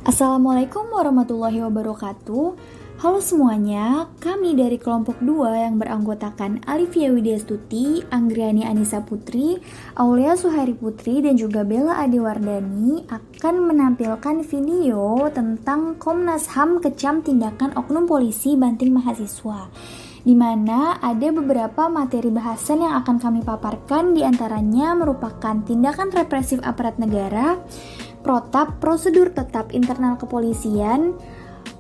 Assalamualaikum warahmatullahi wabarakatuh. Halo semuanya, kami dari kelompok 2 yang beranggotakan Alifia Widyastuti, Anggriani Anissa Putri, Aulia Suhairi Putri, dan juga Bella Adiwardani akan menampilkan video tentang Komnas HAM kecam tindakan oknum polisi banting mahasiswa, di mana ada beberapa materi bahasan yang akan kami paparkan, diantaranya merupakan tindakan represif aparat negara, Protap, prosedur tetap internal kepolisian,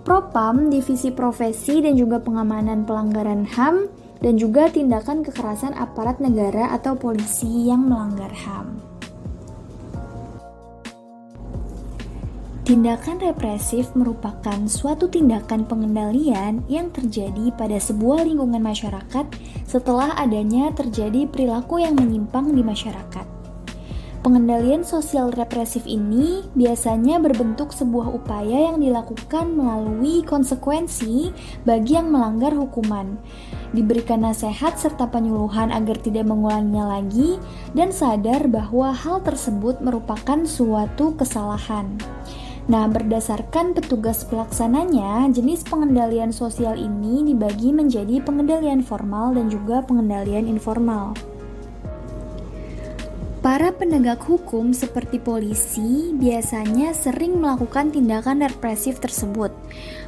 Propam, divisi profesi dan juga pengamanan pelanggaran HAM, dan juga tindakan kekerasan aparat negara atau polisi yang melanggar HAM. Tindakan represif merupakan suatu tindakan pengendalian yang terjadi pada sebuah lingkungan masyarakat setelah adanya terjadi perilaku yang menyimpang di masyarakat. Pengendalian sosial represif ini biasanya berbentuk sebuah upaya yang dilakukan melalui konsekuensi bagi yang melanggar hukuman, diberikan nasihat serta penyuluhan agar tidak mengulanginya lagi, dan sadar bahwa hal tersebut merupakan suatu kesalahan. Nah, berdasarkan petugas pelaksananya, jenis pengendalian sosial ini dibagi menjadi pengendalian formal dan juga pengendalian informal. Para penegak hukum seperti polisi biasanya sering melakukan tindakan represif tersebut.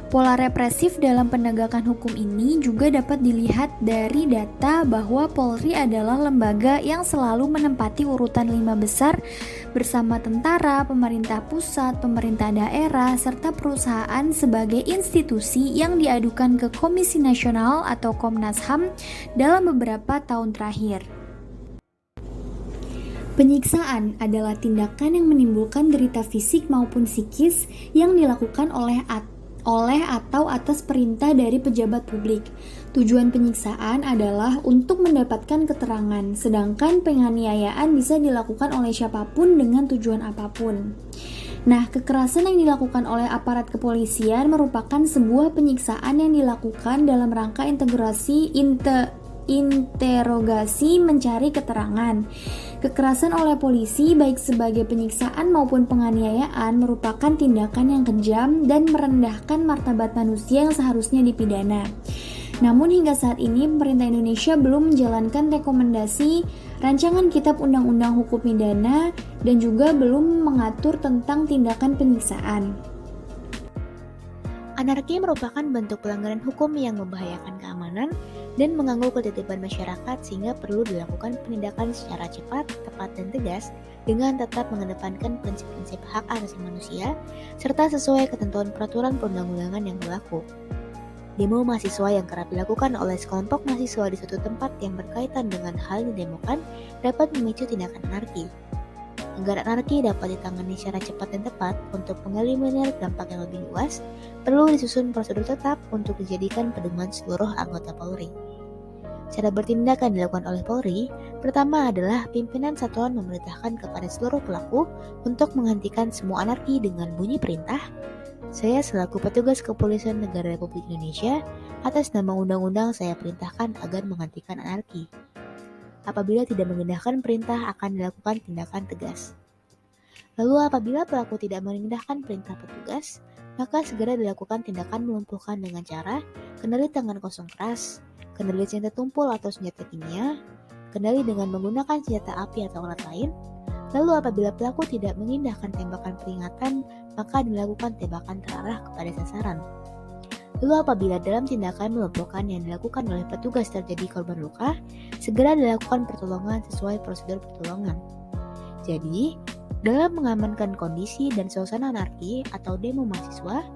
Pola represif dalam penegakan hukum ini juga dapat dilihat dari data bahwa Polri adalah lembaga yang selalu menempati urutan 5 besar bersama tentara, pemerintah pusat, pemerintah daerah, serta perusahaan sebagai institusi yang diadukan ke Komisi Nasional atau Komnas HAM dalam beberapa tahun terakhir. Penyiksaan adalah tindakan yang menimbulkan derita fisik maupun psikis yang dilakukan oleh atau atas perintah dari pejabat publik. Tujuan penyiksaan adalah untuk mendapatkan keterangan, sedangkan penganiayaan bisa dilakukan oleh siapapun dengan tujuan apapun. Nah, kekerasan yang dilakukan oleh aparat kepolisian merupakan sebuah penyiksaan yang dilakukan dalam rangka interogasi mencari keterangan. Kekerasan oleh polisi baik sebagai penyiksaan maupun penganiayaan merupakan tindakan yang kejam dan merendahkan martabat manusia yang seharusnya dipidana. Namun hingga saat ini pemerintah Indonesia belum menjalankan rekomendasi rancangan Kitab Undang-Undang Hukum Pidana dan juga belum mengatur tentang tindakan penyiksaan. Anarki merupakan bentuk pelanggaran hukum yang membahayakan keamanan dan mengganggu ketertiban masyarakat sehingga perlu dilakukan penindakan secara cepat, tepat, dan tegas dengan tetap mengedepankan prinsip-prinsip hak asasi manusia serta sesuai ketentuan peraturan perundang-undangan yang berlaku. Demo mahasiswa yang kerap dilakukan oleh sekelompok mahasiswa di suatu tempat yang berkaitan dengan hal yang didemokan dapat memicu tindakan anarki. Agar anarki dapat ditangani secara cepat dan tepat untuk mengeliminir dampak yang lebih luas, perlu disusun prosedur tetap untuk dijadikan pedoman seluruh anggota Polri. Cara bertindak yang dilakukan oleh Polri, pertama adalah pimpinan satuan memerintahkan kepada seluruh pelaku untuk menghentikan semua anarki dengan bunyi perintah. Saya selaku petugas Kepolisian Negara Republik Indonesia, atas nama undang-undang saya perintahkan agar menghentikan anarki. Apabila tidak mengendahkan perintah akan dilakukan tindakan tegas. Lalu apabila pelaku tidak menindakkan perintah petugas, maka segera dilakukan tindakan melumpuhkan dengan cara kendali tangan kosong keras, kendali senjata tumpul atau senjata kimia, kendali dengan menggunakan senjata api atau alat lain. Lalu apabila pelaku tidak mengindahkan tembakan peringatan, maka dilakukan tembakan terarah kepada sasaran. Lalu apabila dalam tindakan melumpuhkan yang dilakukan oleh petugas terjadi korban luka, segera dilakukan pertolongan sesuai prosedur pertolongan. Jadi, dalam mengamankan kondisi dan suasana anarki atau demo mahasiswa,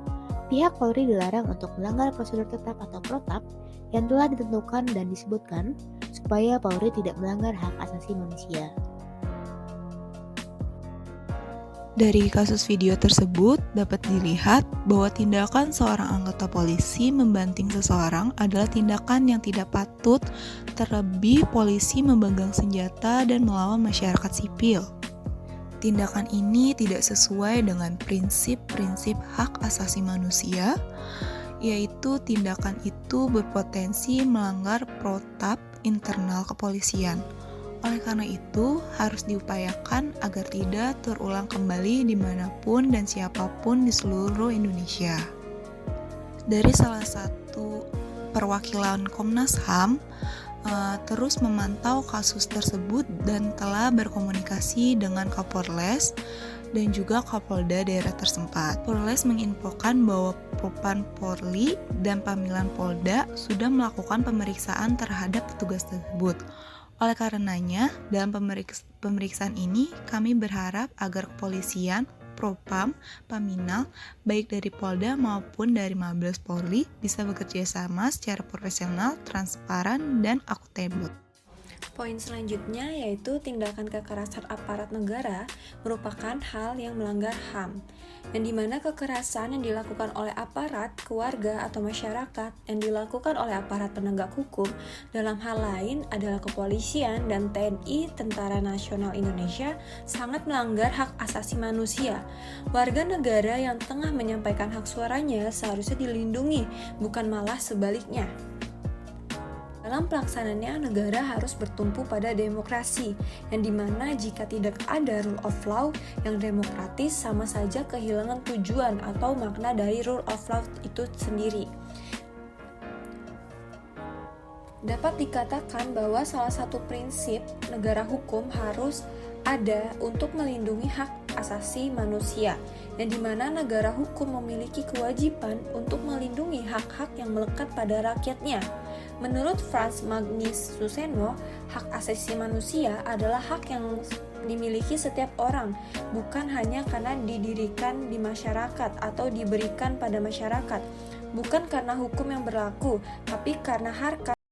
pihak Polri dilarang untuk melanggar prosedur tetap atau protap yang telah ditentukan dan disebutkan supaya Polri tidak melanggar hak asasi manusia. Dari kasus video tersebut dapat dilihat bahwa tindakan seorang anggota polisi membanting seseorang adalah tindakan yang tidak patut, terlebih polisi memegang senjata dan melawan masyarakat sipil. Tindakan ini tidak sesuai dengan prinsip-prinsip hak asasi manusia, yaitu tindakan itu berpotensi melanggar protap internal kepolisian. Oleh karena itu, harus diupayakan agar tidak terulang kembali dimanapun dan siapapun di seluruh Indonesia. Dari salah satu perwakilan Komnas HAM, terus memantau kasus tersebut dan telah berkomunikasi dengan Kapolres dan juga Kapolda daerah tersebut. Polres menginfokan bahwa Propam Polri dan Pamilan Polda sudah melakukan pemeriksaan terhadap petugas tersebut. Oleh karenanya, dalam pemeriksaan ini kami berharap agar kepolisian, Propam, Paminal, baik dari Polda maupun dari Mabes Polri bisa bekerja sama secara profesional, transparan, dan akuntabel. Poin selanjutnya yaitu tindakan kekerasan aparat negara merupakan hal yang melanggar HAM, yang dimana kekerasan yang dilakukan oleh aparat, keluarga, atau masyarakat yang dilakukan oleh aparat penegak hukum dalam hal lain adalah kepolisian dan TNI Tentara Nasional Indonesia sangat melanggar hak asasi manusia. Warga negara yang tengah menyampaikan hak suaranya seharusnya dilindungi, bukan malah sebaliknya. Dalam pelaksanaannya, negara harus bertumpu pada demokrasi, yang dimana jika tidak ada rule of law yang demokratis, sama saja kehilangan tujuan atau makna dari rule of law itu sendiri. Dapat dikatakan bahwa salah satu prinsip negara hukum harus ada untuk melindungi hak asasi manusia, yang dimana negara hukum memiliki kewajiban untuk melindungi hak-hak yang melekat pada rakyatnya. Menurut Frans Magnus Suseno, hak asasi manusia adalah hak yang dimiliki setiap orang, bukan hanya karena didirikan di masyarakat atau diberikan pada masyarakat, bukan karena hukum yang berlaku, tapi karena harkat